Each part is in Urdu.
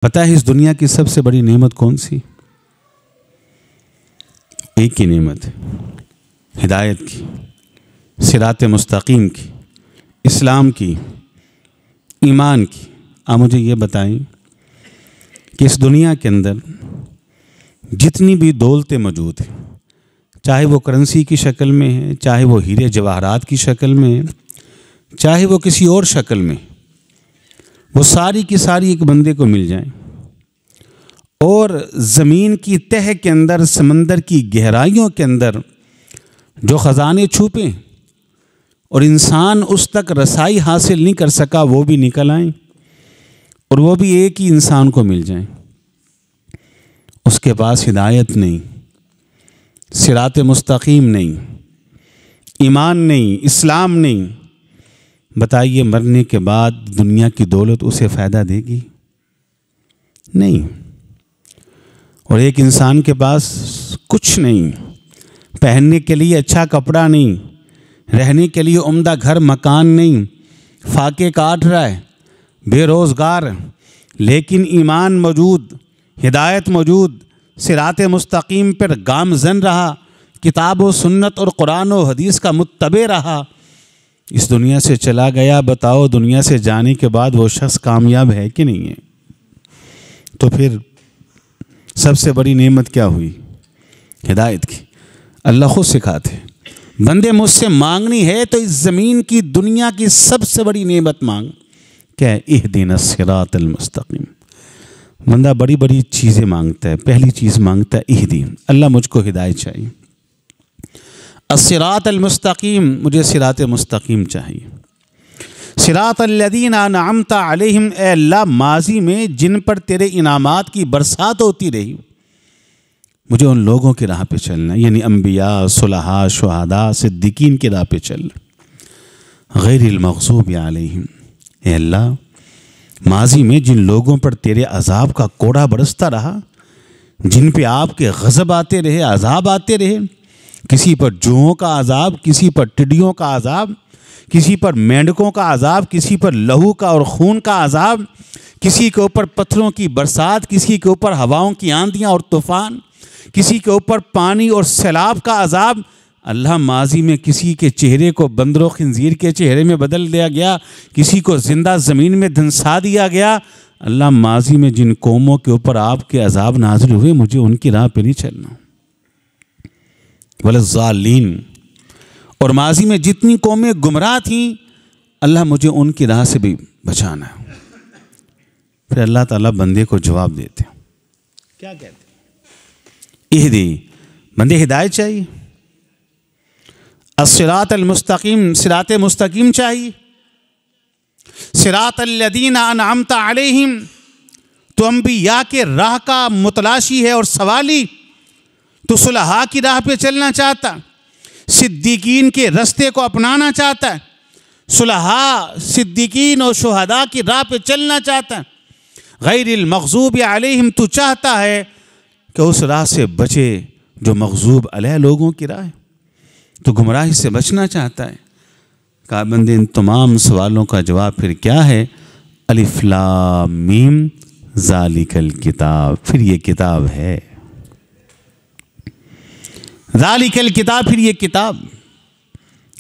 پتہ ہے اس دنیا کی سب سے بڑی نعمت کون سی؟ ایک ہی نعمت ہے، ہدایت کی، صراط مستقیم کی، اسلام کی، ایمان کی۔ آپ مجھے یہ بتائیں کہ اس دنیا کے اندر جتنی بھی دولتیں موجود ہیں، چاہے وہ کرنسی کی شکل میں ہے، چاہے وہ ہیرے جواہرات کی شکل میں ہے، چاہے وہ کسی اور شکل میں، وہ ساری کی ساری ایک بندے کو مل جائیں اور زمین کی تہہ کے اندر، سمندر کی گہرائیوں کے اندر جو خزانے چھپے اور انسان اس تک رسائی حاصل نہیں کر سکا، وہ بھی نکل آئیں اور وہ بھی ایک ہی انسان کو مل جائیں۔ اس کے پاس ہدایت نہیں، صراط مستقیم نہیں، ایمان نہیں، اسلام نہیں۔ بتائیے مرنے کے بعد دنیا کی دولت اسے فائدہ دے گی؟ نہیں۔ اور ایک انسان کے پاس کچھ نہیں، پہننے کے لیے اچھا کپڑا نہیں، رہنے کے لیے عمدہ گھر مکان نہیں، فاقے کاٹ رہا ہے، بے روزگار، لیکن ایمان موجود، ہدایت موجود، صراط مستقیم پر گامزن رہا، کتاب و سنت اور قرآن و حدیث کا متبع رہا، اس دنیا سے چلا گیا۔ بتاؤ دنیا سے جانے کے بعد وہ شخص کامیاب ہے کہ نہیں ہے؟ تو پھر سب سے بڑی نعمت کیا ہوئی؟ ہدایت کی۔ اللہ خود سکھاتے ہیں، بندے مجھ سے مانگنی ہے تو اس زمین کی دنیا کی سب سے بڑی نعمت مانگ۔ کیا ہے؟ اہدنا الصراط المستقیم۔ بندہ بڑی بڑی چیزیں مانگتا ہے، پہلی چیز مانگتا ہے اہدی، اللہ مجھ کو ہدایت چاہیے۔ الصراط المستقیم، مجھے صراط مستقیم چاہیے۔ صراط الذین انعمت علیہم، اے اللہ ماضی میں جن پر تیرے انعامات کی برسات ہوتی رہی، مجھے ان لوگوں کی راہ پہ چلنا، یعنی انبیاء، صلحاء، شہداء، صدیقین کی راہ پہ چلنا۔ غیر المغضوب علیہم، اے اللہ ماضی میں جن لوگوں پر تیرے عذاب کا کوڑا برستا رہا، جن پہ آپ کے غضب آتے رہے، عذاب آتے رہے، کسی پر جوؤں کا عذاب، کسی پر ٹڈیوں کا عذاب، کسی پر مینڈکوں کا عذاب، کسی پر لہو کا اور خون کا عذاب، کسی کے اوپر پتھروں کی برسات، کسی کے اوپر ہواؤں کی آندیاں اور طوفان، کسی کے اوپر پانی اور سیلاب کا عذاب۔ اللہ ماضی میں کسی کے چہرے کو بندر و خنزیر کے چہرے میں بدل دیا گیا، کسی کو زندہ زمین میں دھنسا دیا گیا۔ اللہ ماضی میں جن قوموں کے اوپر آپ کے عذاب نازل ہوئے، مجھے ان کی راہ پہ نہیں چلنا۔ وَلَلضَّالِّينَ، اور ماضی میں جتنی قومیں گمراہ تھیں، اللہ مجھے ان کی راہ سے بھی بچانا ہے۔ پھر اللہ تعالیٰ بندے کو جواب دیتے ہیں، کیا کہتے ہیں؟ اہدی، بندے ہدایت چاہیے، الصراط المستقیم، صراط مستقیم چاہیے، صراط الذین انعمت علیہم، تو انبیاء کے راہ کا متلاشی ہے اور سوالی، تو صلحاء کی راہ پہ چلنا چاہتا، صدیقین کے رستے کو اپنانا چاہتا ہے، صلحاء، صدیقین اور شہداء کی راہ پہ چلنا چاہتا ہے۔ غیر المغضوب علیہم، تو چاہتا ہے کہ اس راہ سے بچے جو مغضوب علیہ لوگوں کی راہ ہے، تو گمراہی سے بچنا چاہتا ہے۔ کہا بندے ان تمام سوالوں کا جواب پھر کیا ہے؟ الف لام میم ذالک الکتاب، پھر یہ کتاب ہے، ذالک الکتاب، پھر یہ کتاب۔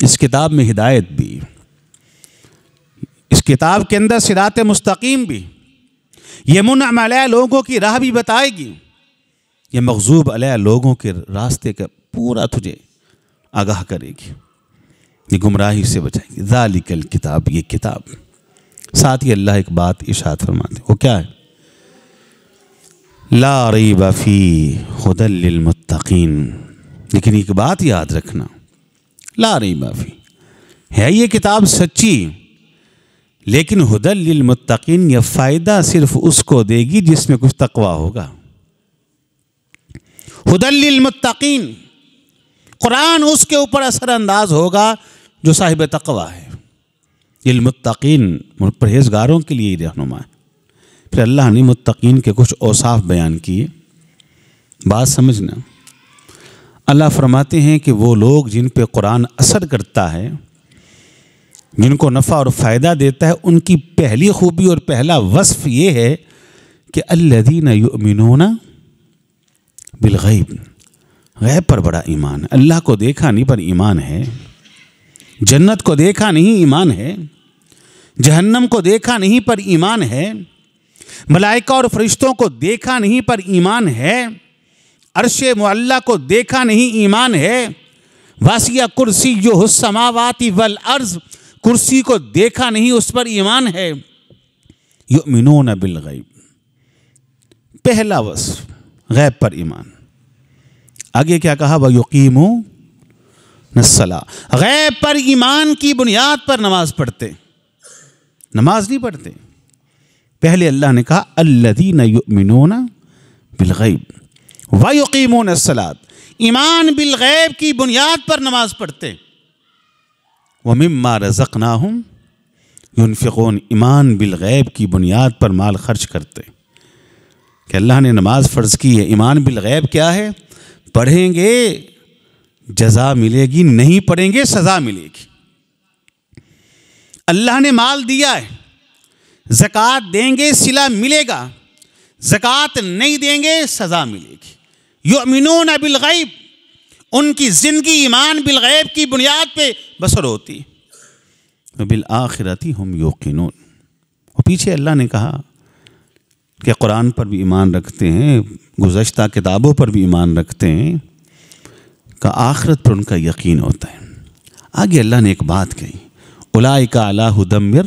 اس کتاب میں ہدایت بھی، اس کتاب کے اندر صراط مستقیم بھی، یہ منعم علیہ لوگوں کی راہ بھی بتائے گی، یہ مغضوب علیہ لوگوں کے راستے کا پورا تجھے آگاہ کرے گی، یہ گمراہی سے بچائے گی۔ ذالک الکتاب، یہ کتاب۔ ساتھ ہی اللہ ایک بات ارشاد فرماتے ہیں، وہ کیا ہے؟ لا ریب فیہ ھدی للمتقین، لیکن ایک بات یاد رکھنا، لا ریب فیہ، ہے یہ کتاب سچی، لیکن ھدی للمتقین، یہ فائدہ صرف اس کو دے گی جس میں کچھ تقویٰ ہوگا۔ ھدی للمتقین، قرآن اس کے اوپر اثر انداز ہوگا جو صاحب تقویٰ ہے۔ للمتقین، پرہیزگاروں کے لیے رہنما ہے۔ پھر اللہ نے متقین کے کچھ اوصاف بیان کیے، بات سمجھنا۔ اللہ فرماتے ہیں کہ وہ لوگ جن پہ قرآن اثر کرتا ہے، جن کو نفع اور فائدہ دیتا ہے، ان کی پہلی خوبی اور پہلا وصف یہ ہے کہ الذین یؤمنون بالغیب، غیب پر بڑا ایمان ہے. اللہ کو دیکھا نہیں پر ایمان ہے، جنت کو دیکھا نہیں ایمان ہے، جہنم کو دیکھا نہیں پر ایمان ہے، ملائکہ اور فرشتوں کو دیکھا نہیں پر ایمان ہے، عرش معلیٰ کو دیکھا نہیں ایمان ہے، واسع کرسیہ السماوات والارض، کرسی کو دیکھا نہیں اس پر ایمان ہے. یؤمنون بالغیب، پہلا وصف غیب پر ایمان. آگے کیا کہا؟ وَيُقِيمُونَ الصَّلَاةَ، غیب پر ایمان کی بنیاد پر نماز پڑھتے. نماز نہیں پڑھتے، پہلے اللہ نے کہا الذین یؤمنون بالغیب وَيُقِيمُونَ الصَّلَاةَ، ایمان بالغیب کی بنیاد پر نماز پڑھتے. وَمِمَّا رَزَقْنَاهُمْ يُنْفِقُونَ، ایمان بالغیب کی بنیاد پر مال خرچ کرتے. کہ اللہ نے نماز فرض کی ہے. ایمان بالغیب کیا ہے؟ پڑھیں گے جزا ملے گی، نہیں پڑھیں گے سزا ملے گی. اللہ نے مال دیا ہے، زکوٰۃ دیں گے صلہ ملے گا، زکوٰۃ نہیں دیں گے سزا ملے گی. یؤمنون بالغیب، ان کی زندگی ایمان بالغیب کی بنیاد پہ بسر ہوتی. وبالآخرۃ ہم یوقنون، اور پیچھے اللہ نے کہا کہ قرآن پر بھی ایمان رکھتے ہیں، گزشتہ کتابوں پر بھی ایمان رکھتے ہیں، کہ آخرت پر ان کا یقین ہوتا ہے. آگے اللہ نے ایک بات کہی، اولئک علی ھدی من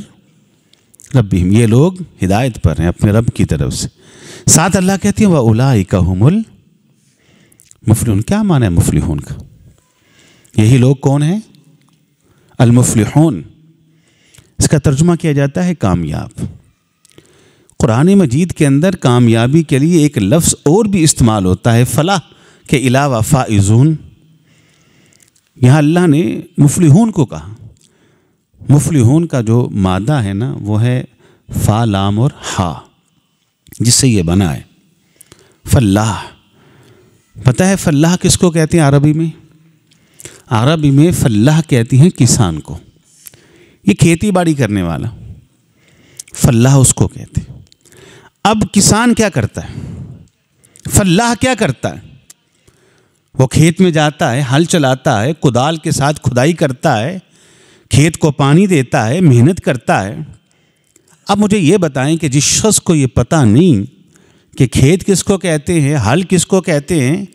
ربہم، یہ لوگ ہدایت پر ہیں اپنے رب کی طرف سے. ساتھ اللہ کہتے ہیں واولئک ھم المفلحون. کیا معنی ہے مفلحون کا؟ یہی لوگ کون ہیں؟ المفلحون. اس کا ترجمہ کیا جاتا ہے کامیاب. قرآن مجید کے اندر کامیابی کے لیے ایک لفظ اور بھی استعمال ہوتا ہے فلاح کے علاوہ، فائزون. یہاں اللہ نے مفلحون کو کہا. مفلحون کا جو مادہ ہے نا وہ ہے فا، لام اور ہا، جس سے یہ بنا ہے فلاح. پتہ ہے فلاح کس کو کہتے ہیں عربی میں؟ عربی میں فلاح کہتی ہیں کسان کو. یہ کھیتی باڑی کرنے والا، فلاح اس کو کہتے ہیں. اب کسان کیا کرتا ہے؟ فلاح کیا کرتا ہے؟ وہ کھیت میں جاتا ہے، ہل چلاتا ہے، کدال کے ساتھ کھدائی کرتا ہے، کھیت کو پانی دیتا ہے، محنت کرتا ہے. اب مجھے یہ بتائیں کہ جس شخص کو یہ پتہ نہیں کہ کھیت کس کو کہتے ہیں، ہل کس کو کہتے ہیں،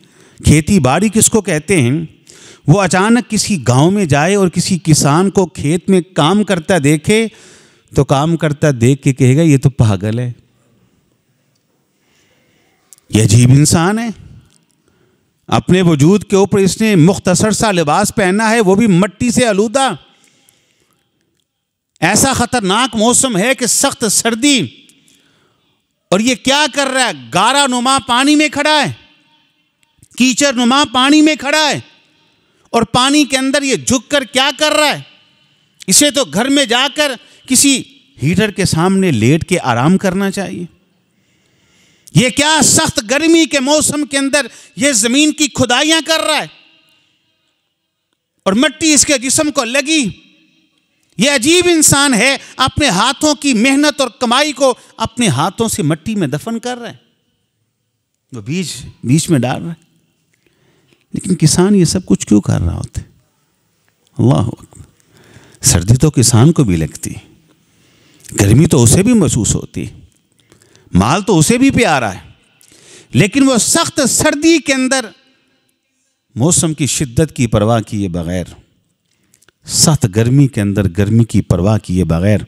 کھیتی باڑی کس کو کہتے ہیں، وہ اچانک کسی گاؤں میں جائے اور کسی کسان کو کھیت میں کام کرتا دیکھے تو کام کرتا دیکھ کے کہے گا یہ تو پاگل ہے، یہ عجیب انسان ہے. اپنے وجود کے اوپر اس نے مختصر سا لباس پہنا ہے، وہ بھی مٹی سے آلودہ. ایسا خطرناک موسم ہے کہ سخت سردی، اور یہ کیا کر رہا ہے؟ گارا نما پانی میں کھڑا ہے، کیچڑ نما پانی میں کھڑا ہے، اور پانی کے اندر یہ جھک کر کیا کر رہا ہے؟ اسے تو گھر میں جا کر کسی ہیٹر کے سامنے لیٹ کے آرام کرنا چاہیے. یہ کیا سخت گرمی کے موسم کے اندر یہ زمین کی کھدائیاں کر رہا ہے، اور مٹی اس کے جسم کو لگی. یہ عجیب انسان ہے، اپنے ہاتھوں کی محنت اور کمائی کو اپنے ہاتھوں سے مٹی میں دفن کر رہا ہے، وہ بیج میں ڈال رہا ہے. لیکن کسان یہ سب کچھ کیوں کر رہا ہوتا ہے؟ اللہ اکبر. سردی تو کسان کو بھی لگتی، گرمی تو اسے بھی محسوس ہوتی، مال تو اسے بھی پیارا ہے، لیکن وہ سخت سردی کے اندر موسم کی شدت کی پرواہ کیے بغیر، سخت گرمی کے اندر گرمی کی پرواہ کیے بغیر،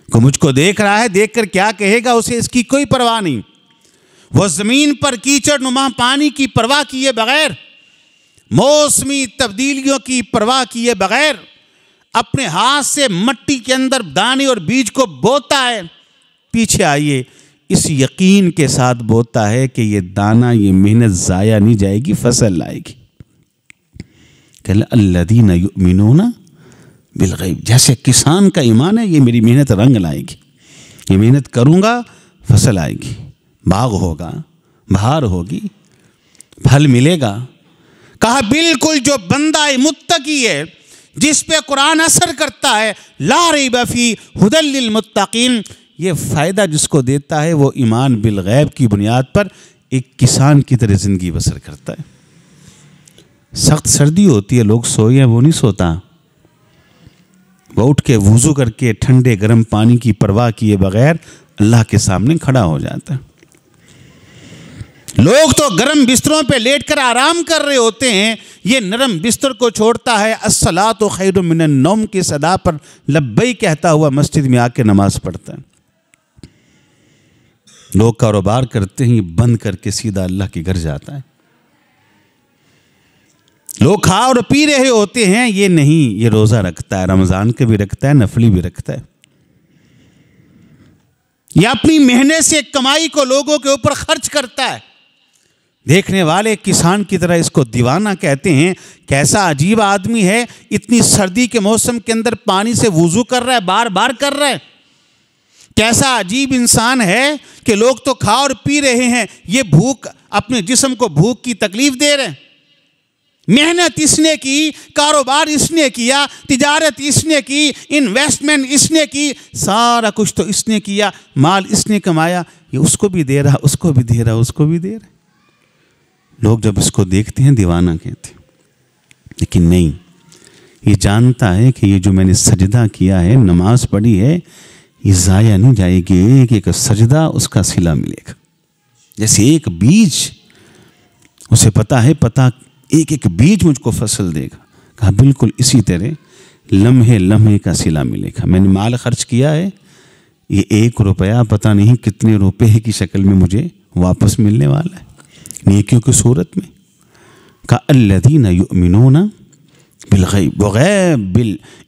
کو مجھ کو دیکھ رہا ہے، دیکھ کر کیا کہے گا اسے اس کی کوئی پرواہ نہیں. وہ زمین پر کیچڑ نما پانی کی پرواہ کیے بغیر، موسمی تبدیلیوں کی پرواہ کیے بغیر اپنے ہاتھ سے مٹی کے اندر دانے اور بیج کو بوتا ہے. پیچھے آئیے، اس یقین کے ساتھ بوتا ہے کہ یہ دانہ، یہ محنت ضائع نہیں جائے گی، فصل لائے گی. کہ الذین یؤمنون بالغیب، جیسے کسان کا ایمان ہے، یہ میری محنت رنگ لائے گی، یہ محنت کروں گا فصل آئے گی، باغ ہوگا، بہار ہوگی، پھل ملے گا. کہا بالکل جو بندہ متقی ہے، جس پہ قرآن اثر کرتا ہے، لا ریب فی ھدی للمتقین، یہ فائدہ جس کو دیتا ہے وہ ایمان بالغیب کی بنیاد پر ایک کسان کی طرح زندگی بسر کرتا ہے۔ سخت سردی ہوتی ہے، لوگ سوئے ہیں، وہ نہیں سوتا، وہ اٹھ کے وضو کر کے ٹھنڈے گرم پانی کی پرواہ کیے بغیر اللہ کے سامنے کھڑا ہو جاتا ہے۔ لوگ تو گرم بستروں پہ لیٹ کر آرام کر رہے ہوتے ہیں، یہ نرم بستر کو چھوڑتا ہے الصلاۃ خیر من النوم کی صدا پر لبیک کہتا ہوا مسجد میں آ کے نماز پڑھتا ہے۔ لوگ کاروبار کرتے ہیں، یہ بند کر کے سیدھا اللہ کے گھر جاتا ہے۔ لوگ کھا اور پی رہے ہوتے ہیں، یہ نہیں، یہ روزہ رکھتا ہے، رمضان کا بھی رکھتا ہے، نفلی بھی رکھتا ہے۔ یہ اپنی محنت سے کمائی کو لوگوں کے اوپر خرچ کرتا ہے۔ دیکھنے والے کسان کی طرح اس کو دیوانہ کہتے ہیں۔ کیسا عجیب آدمی ہے، اتنی سردی کے موسم کے اندر پانی سے وضو کر رہا ہے، بار بار کر رہا ہے۔ کیسا عجیب انسان ہے کہ لوگ تو کھا اور پی رہے ہیں، یہ بھوک، اپنے جسم کو بھوک کی تکلیف دے رہے ہیں۔ محنت اس نے کی، کاروبار اس نے کیا، تجارت اس نے کی، انویسٹمنٹ اس نے کی، سارا کچھ تو اس نے کیا، مال اس نے کمایا، یہ اس کو بھی دے رہا، اس کو بھی دے رہا، اس کو بھی دے رہا۔ لوگ جب اس کو دیکھتے ہیں دیوانہ کہتے ہیں، لیکن نہیں، یہ جانتا ہے کہ یہ جو میں نے سجدہ کیا ہے، نماز پڑھی ہے، یہ ضائع نہیں جائے گی، ایک ایک سجدہ اس کا صلہ ملے گا۔ جیسے ایک بیج، اسے پتا ہے، ایک ایک بیج مجھ کو فصل دے گا، کہا بالکل اسی طرح لمحے لمحے کا صلہ ملے گا۔ میں نے مال خرچ کیا ہے، یہ 1 روپیہ پتہ نہیں کتنے روپے کی شکل میں مجھے واپس ملنے والا ہے، نیکیوں کی صورت میں۔ کہا الذین یؤمنون بالغیب، وغیب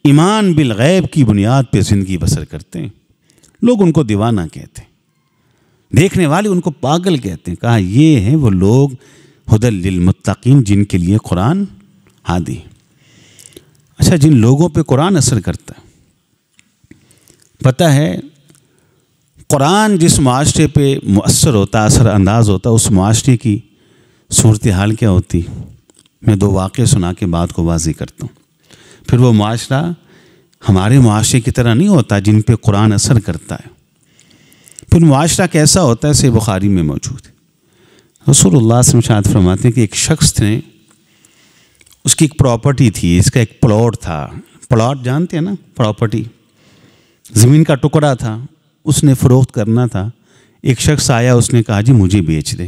ایمان بالغیب کی بنیاد پہ زندگی بسر کرتے ہیں۔ لوگ ان کو دیوانہ کہتے ہیں، دیکھنے والے ان کو پاگل کہتے ہیں۔ کہا یہ ہیں وہ لوگ ہدی للمتقین جن کے لیے قرآن ہادی۔ اچھا، جن لوگوں پہ قرآن اثر کرتا ہے، پتہ ہے قرآن جس معاشرے پہ مؤثر ہوتا، اثر انداز ہوتا، اس معاشرے کی صورتحال کیا ہوتی؟ میں 2 واقعے سنا کے بات کو واضح کرتا ہوں۔ پھر وہ معاشرہ ہمارے معاشرے کی طرح نہیں ہوتا جن پہ قرآن اثر کرتا ہے۔ پھر معاشرہ کیسا ہوتا ہے، صحیح بخاری میں موجود ہے۔ رسول اللہ صلی اللہ علیہ وسلم ارشاد فرماتے ہیں کہ ایک شخص نے، اس کی ایک پراپرٹی تھی، اس کا ایک پلاٹ تھا۔ پلاٹ جانتے ہیں نا، پراپرٹی، زمین کا ٹکڑا تھا، اس نے فروخت کرنا تھا۔ ایک شخص آیا، اس نے کہا جی مجھے بیچ دے۔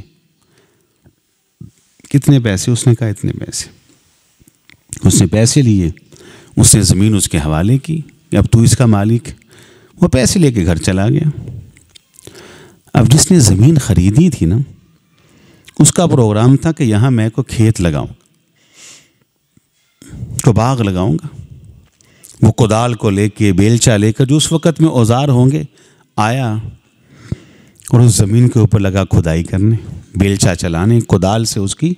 کتنے پیسے؟ اس نے کہا اتنے پیسے۔ اس نے پیسے لیے، اس نے زمین اس کے حوالے کی کہ اب تو اس کا مالک۔ وہ پیسے لے کے گھر چلا گیا۔ اب جس نے زمین خریدی تھی نا، اس کا پروگرام تھا کہ یہاں میں کو کھیت لگاؤں، کو باغ لگاؤں گا۔ وہ کدال کو لے کے، بیلچا لے کر، جو اس وقت میں اوزار ہوں گے، آیا اور اس زمین کے اوپر لگا کھدائی کرنے، بیلچا چلانے، کدال سے اس کی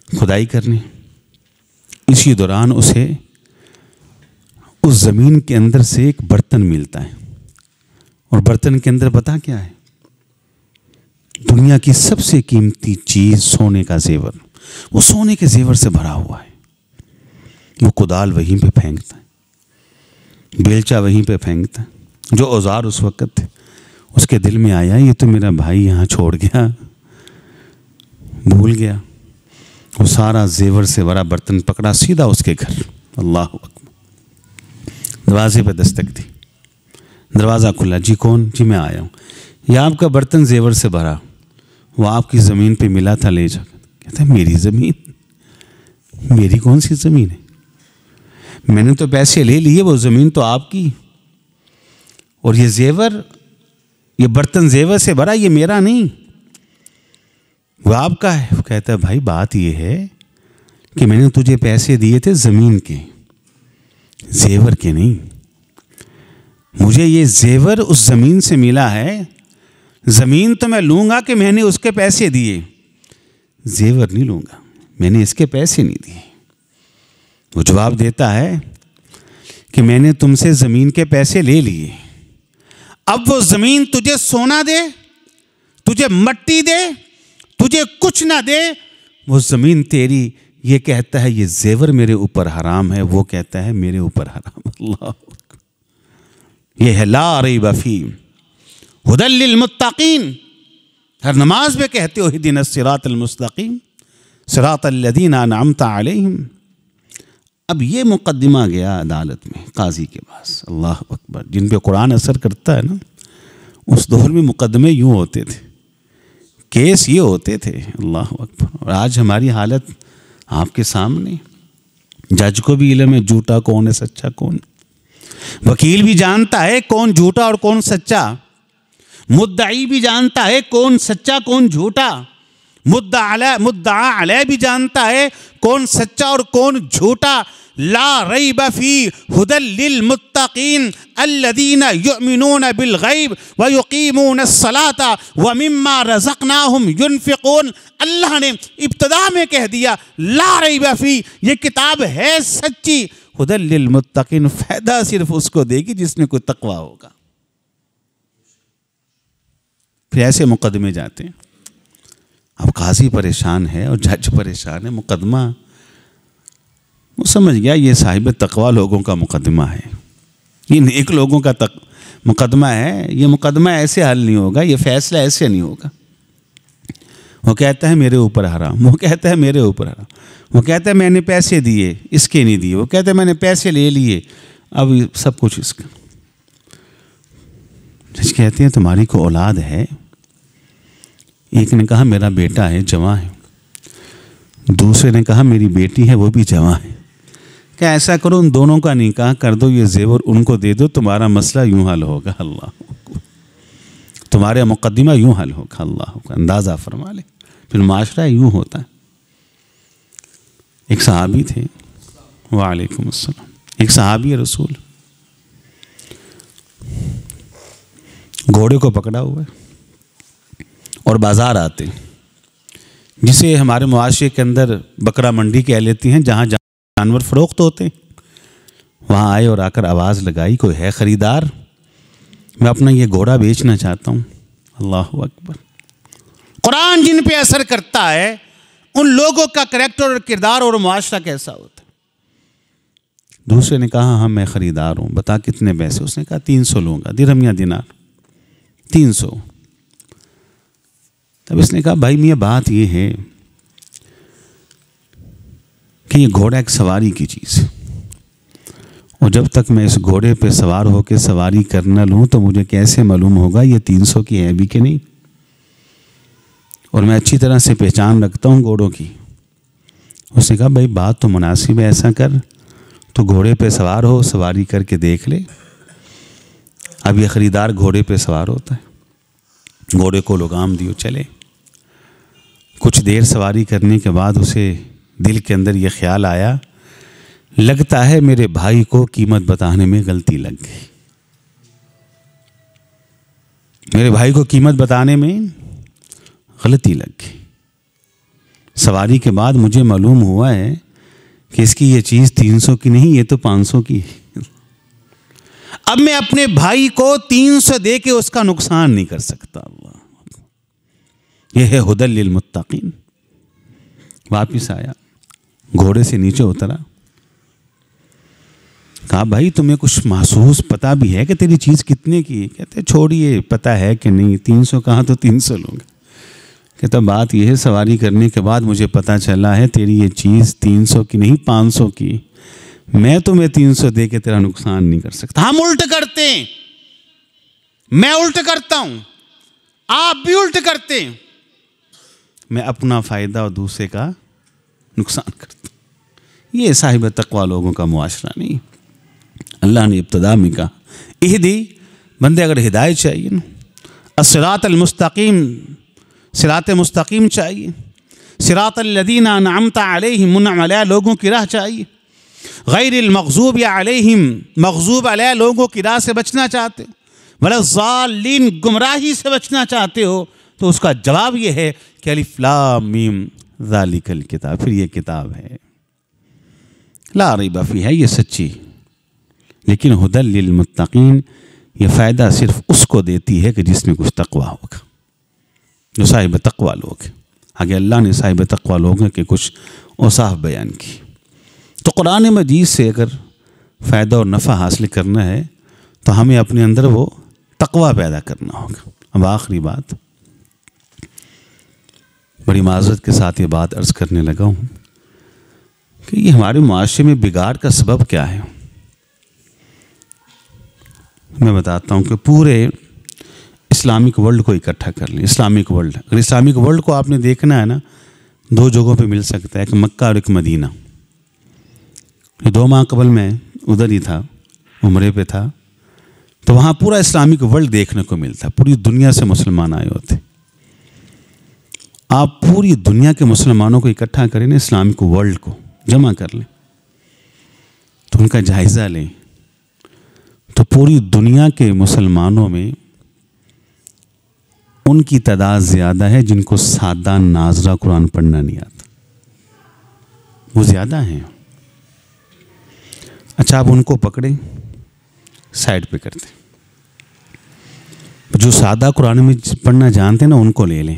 کھدائی کرنے۔ اسی دوران اسے اس زمین کے اندر سے ایک برتن ملتا ہے، اور برتن کے اندر پتہ کیا ہے؟ دنیا کی سب سے قیمتی چیز، سونے کا زیور۔ وہ سونے کے زیور سے بھرا ہوا ہے۔ وہ کدال وہیں پہ پھینکتا ہے، بیلچا وہیں پہ پھینکتا ہے۔ جو اوزار اس وقت تھے، اس کے دل میں آیا یہ تو میرا بھائی یہاں چھوڑ گیا، بھول گیا۔ وہ سارا زیور سے بھرا برتن پکڑا، سیدھا اس کے گھر۔ اللہ اکبر۔ دروازے پہ دستک دی، دروازہ کھلا۔ جی کون؟ جی میں آیا ہوں۔ یہ آپ کا برتن زیور سے بھرا، وہ آپ کی زمین پہ ملا تھا، لے جا۔ کہتا ہے میری زمین؟ میری کون سی زمین ہے؟ میں نے تو پیسے لے لیے، وہ زمین تو آپ کی، اور یہ زیور، یہ برتن زیور سے بھرا، یہ میرا نہیں، وہ آپ کا ہے۔ وہ کہتا ہے بھائی بات یہ ہے کہ میں نے تجھے پیسے دیے تھے زمین کے، زیور کے نہیں۔ مجھے یہ زیور اس زمین سے ملا ہے، زمین تو میں لوں گا کہ میں نے اس کے پیسے دیے، زیور نہیں لوں گا، میں نے اس کے پیسے نہیں دیے۔ وہ جواب دیتا ہے کہ میں نے تم سے زمین کے پیسے لے لیے، اب وہ زمین تجھے سونا دے، تجھے مٹی دے، تجھے کچھ نہ دے، وہ زمین تیری۔ یہ کہتا ہے یہ زیور میرے اوپر حرام ہے، وہ کہتا ہے میرے اوپر حرام۔ اللہ، یہ ہے لا ریب فیہ، ہدی للمتقین، ہر نماز میں کہتے ہو اہدنا الصراط المستقیم صراط الذین انعمت علیہم۔ اب یہ مقدمہ گیا عدالت میں قاضی کے پاس، اللہ اکبر، جن پہ قرآن اثر کرتا ہے نا، اس دور میں مقدمے یوں ہوتے تھے، کیس یہ ہوتے تھے، اللہ اکبر۔ اور آج ہماری حالت آپ کے سامنے، جج کو بھی علم ہے جھوٹا کون ہے سچا کون، وکیل بھی جانتا ہے کون جھوٹا اور کون سچا، مدعی بھی جانتا ہے کون سچا کون جھوٹا، مدعا علیہ بھی جانتا ہے کون سچا اور کون جھوٹا۔ لا ریب فی ہدی للمتقین الذین یؤمنون بالغیب ویقیمون الصلاۃ ومما رزقناہم ینفقون۔ اللہ نے ابتدا میں کہہ دیا لا ریب فی، یہ کتاب ہے سچی، ہدی للمتقین، فائدہ صرف اس کو دے گی جس میں کوئی تقوی ہوگا۔ پھر ایسے مقدمے جاتے ہیں، اب قاضی پریشان ہے اور جج پریشان ہے، مقدمہ وہ سمجھ گیا یہ صاحب تقوی لوگوں کا مقدمہ ہے، یہ نیک لوگوں کا مقدمہ ہے، یہ مقدمہ ایسے حل نہیں ہوگا، یہ فیصلہ ایسے نہیں ہوگا۔ وہ کہتا ہے میرے اوپر حرام، وہ کہتا ہے میرے اوپر حرام، وہ کہتا ہے میں نے پیسے دیے اس کے نہیں دیے، وہ کہتا ہے میں نے پیسے لے لیے، اب سب کچھ اس کا۔ جج کہتے ہیں تمہاری کو اولاد ہے؟ ایک نے کہا میرا بیٹا ہے جوان ہے، دوسرے نے کہا میری بیٹی ہے وہ بھی جوان ہے۔ کیا ایسا کرو ان دونوں کا نکاح کر دو، یہ زیور ان کو دے دو، تمہارا مسئلہ یوں حل ہوگا، اللہ تمہارا مقدمہ یوں حل ہوگا، اللہ اندازہ فرما لے، پھر معاشرہ یوں ہوتا ہے۔ ایک صحابی تھے، وعلیکم السلام، ایک صحابی رسول گھوڑے کو پکڑا ہوا ہے اور بازار آتے، جسے ہمارے معاشرے کے اندر بکرا منڈی کہہ لیتی ہیں، جہاں جانور فروخت ہوتے ہیں، وہاں آئے اور آ کر آواز لگائی کوئی ہے خریدار، میں اپنا یہ گھوڑا بیچنا چاہتا ہوں۔ اللہ اکبر۔ قرآن جن پہ اثر کرتا ہے ان لوگوں کا کریکٹر اور کردار اور معاشرہ کیسا ہوتا ہے۔ دوسرے نے کہا ہاں میں خریدار ہوں، بتا کتنے پیسے؟ اس نے کہا 300 لوں گا، درہم یا دینار، 300۔ تب اس نے کہا بھائی میاں بات یہ ہے کہ یہ گھوڑا ایک سواری کی چیز ہے، اور جب تک میں اس گھوڑے پہ سوار ہو کے سواری کر نہ لوں تو مجھے کیسے معلوم ہوگا یہ 300 کی ہے بھی کہ نہیں، اور میں اچھی طرح سے پہچان رکھتا ہوں گھوڑوں کی۔ اس نے کہا بھائی بات تو مناسب ہے، ایسا کر تو گھوڑے پہ سوار ہو، سواری کر کے دیکھ لے۔ اب یہ خریدار گھوڑے پہ سوار ہوتا ہے، گھوڑے کو لگام دیو چلے۔ کچھ دیر سواری کرنے کے بعد اسے دل کے اندر یہ خیال آیا، لگتا ہے میرے بھائی کو قیمت بتانے میں غلطی لگ گئی، میرے بھائی کو قیمت بتانے میں غلطی لگ گئی۔ سواری کے بعد مجھے معلوم ہوا ہے کہ اس کی یہ چیز 300 کی نہیں، یہ تو 500 کی ہے۔ اب میں اپنے بھائی کو 300 دے کے اس کا نقصان نہیں کر سکتا۔ اللہ، یہ ہے ہدی للمتقین۔ واپس آیا، گھوڑے سے نیچے اترا، کہا بھائی تمہیں کچھ محسوس پتا بھی ہے کہ تیری چیز کتنے کی ہے؟ کہتے چھوڑیے پتا ہے کہ نہیں، 300 کہاں تو 300 لوں گا۔ کہتا بات یہ ہے سواری کرنے کے بعد مجھے پتا چلا ہے تیری یہ چیز 300 کی نہیں 500 کی، میں تمہیں 300 دے کے تیرا نقصان نہیں کر سکتا۔ ہم الٹ کرتے ہیں، میں الٹ کرتا ہوں، آپ بھی الٹ کرتے ہیں، میں اپنا فائدہ اور دوسرے کا نقصان کرتا ہوں۔ یہ صاحب تقوی لوگوں کا معاشرہ نہیں۔ اللہ نے ابتدا میں کہا اہدی، بندے اگر ہدایت چاہیے نا، الصراط المستقیم، صراط مستقیم چاہیے، صراط الذین انعمت علیہم، منعم علیہ لوگوں کی راہ چاہیے، غیر المغضوب علیہم، مغضوب علیہ لوگوں کی راہ سے بچنا چاہتے، ولا الضالین گمراہی سے بچنا چاہتے ہو، تو اس کا جواب یہ ہے کہ الف لام میم ذالک الکتاب، پھر یہ کتاب ہے لا ریب فیہ، ہے یہ سچی، لیکن ہدی للمتقین، یہ فائدہ صرف اس کو دیتی ہے کہ جس میں کچھ تقوی ہوگا، جو صاحب تقوی لوگ ہیں۔ آگے اللہ نے صاحب تقوی لوگوں کے کچھ اوصاف بیان کی۔ تو قرآن مجید سے اگر فائدہ اور نفع حاصل کرنا ہے تو ہمیں اپنے اندر وہ تقوی پیدا کرنا ہوگا۔ اب آخری بات، بڑی معذرت کے ساتھ یہ بات عرض کرنے لگا ہوں کہ یہ ہمارے معاشرے میں بگاڑ کا سبب کیا ہے۔ میں بتاتا ہوں کہ پورے اسلامک ورلڈ کو اکٹھا کر لیں۔ اسلامک ورلڈ، اگر اسلامک ورلڈ کو آپ نے دیکھنا ہے نا، دو جگہوں پہ مل سکتا ہے، ایک مکہ اور ایک مدینہ۔ 2 ماہ قبل میں ادھر ہی تھا، عمرے پہ تھا، تو وہاں پورا اسلامک ورلڈ دیکھنے کو ملتا، پوری دنیا سے مسلمان آئے ہوتے۔ آپ پوری دنیا کے مسلمانوں کو اکٹھا کریں نا، اسلامک ورلڈ کو جمع کر لیں تو ان کا جائزہ لیں، تو پوری دنیا کے مسلمانوں میں ان کی تعداد زیادہ ہے جن کو سادہ ناظرہ قرآن پڑھنا نہیں آتا، وہ زیادہ ہیں۔ اچھا، آپ ان کو پکڑیں، سائڈ پہ کرتے، جو سادہ قرآن میں پڑھنا جانتے ہیں نا ان کو لے لیں،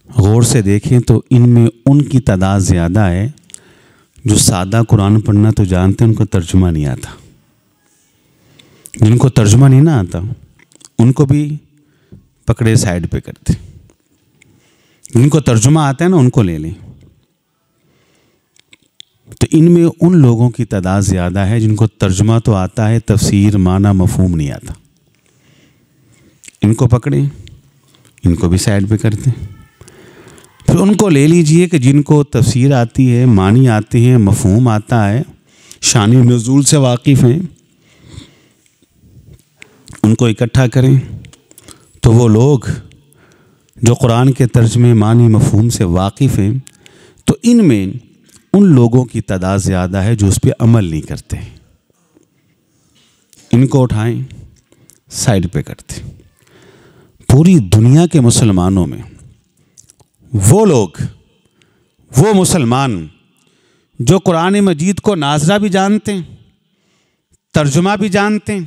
غور سے دیکھیں تو ان میں ان کی تعداد زیادہ ہے جو سادہ قرآن پڑھنا تو جانتے ہیں، ان کو ترجمہ نہیں آتا۔ جن کو ترجمہ نہیں نہ آتا ان کو بھی پکڑے، سائڈ پہ کرتے، جن کو ترجمہ آتا ہے نا ان کو لے لیں۔ تو ان میں ان لوگوں کی تعداد زیادہ ہے جن کو ترجمہ تو آتا ہے، تفسیر معنی مفہوم نہیں آتا، ان کو پکڑیں، ان کو بھی سائڈ پہ کرتے ہیں۔ پھر ان کو لے لیجئے کہ جن کو تفسیر آتی ہے، معنی آتے ہیں، مفہوم آتا ہے، شان نزول سے واقف ہیں، ان کو اکٹھا کریں۔ تو وہ لوگ جو قرآن کے ترجمے معنی مفہوم سے واقف ہیں، تو ان میں ان لوگوں کی تعداد زیادہ ہے جو اس پہ عمل نہیں کرتے، ان کو اٹھائیں، سائڈ پہ کرتے۔ پوری دنیا کے مسلمانوں میں وہ لوگ، وہ مسلمان جو قرآن مجید کو ناظرہ بھی جانتے ہیں، ترجمہ بھی جانتے ہیں،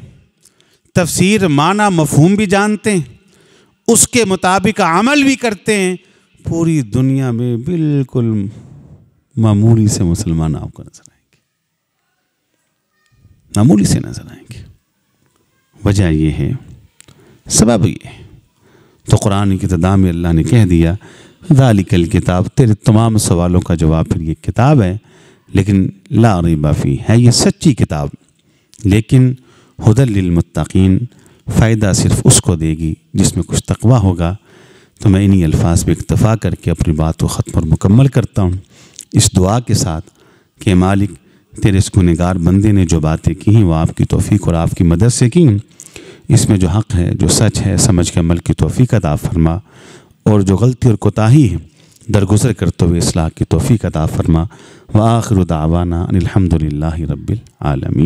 تفسیر معنی مفہوم بھی جانتے ہیں، اس کے مطابق عمل بھی کرتے ہیں، پوری دنیا میں بالکل معمولی سے مسلمان آپ کو نظر آئیں گے، معمولی سے نظر آئیں گے۔ وجہ یہ ہے، سبب یہ ہے، تو قرآن کی ابتدا میں اللہ نے کہہ دیا ذالک الکتاب، تیرے تمام سوالوں کا جواب پھر یہ کتاب ہے، لیکن لا ریب فیہ، ہے یہ سچی کتاب، لیکن ھدی للمتقین، فائدہ صرف اس کو دے گی جس میں کچھ تقویٰ ہوگا۔ تو میں انہی الفاظ پہ اکتفا کر کے اپنی بات کو ختم اور مکمل کرتا ہوں، اس دعا کے ساتھ کہ مالک تیرے اس گنہگار بندے نے جو باتیں کی ہیں وہ آپ کی توفیق اور آپ کی مدد سے کی، اس میں جو حق ہے، جو سچ ہے، سمجھ کے عمل کی توفیق عطا فرما، اور جو غلطی اور کوتاہی ہے درگزر کرتے ہوئے اصلاح کی توفیق عطا فرما۔ وآخر دعوانا ان الحمد للہ رب العالمین۔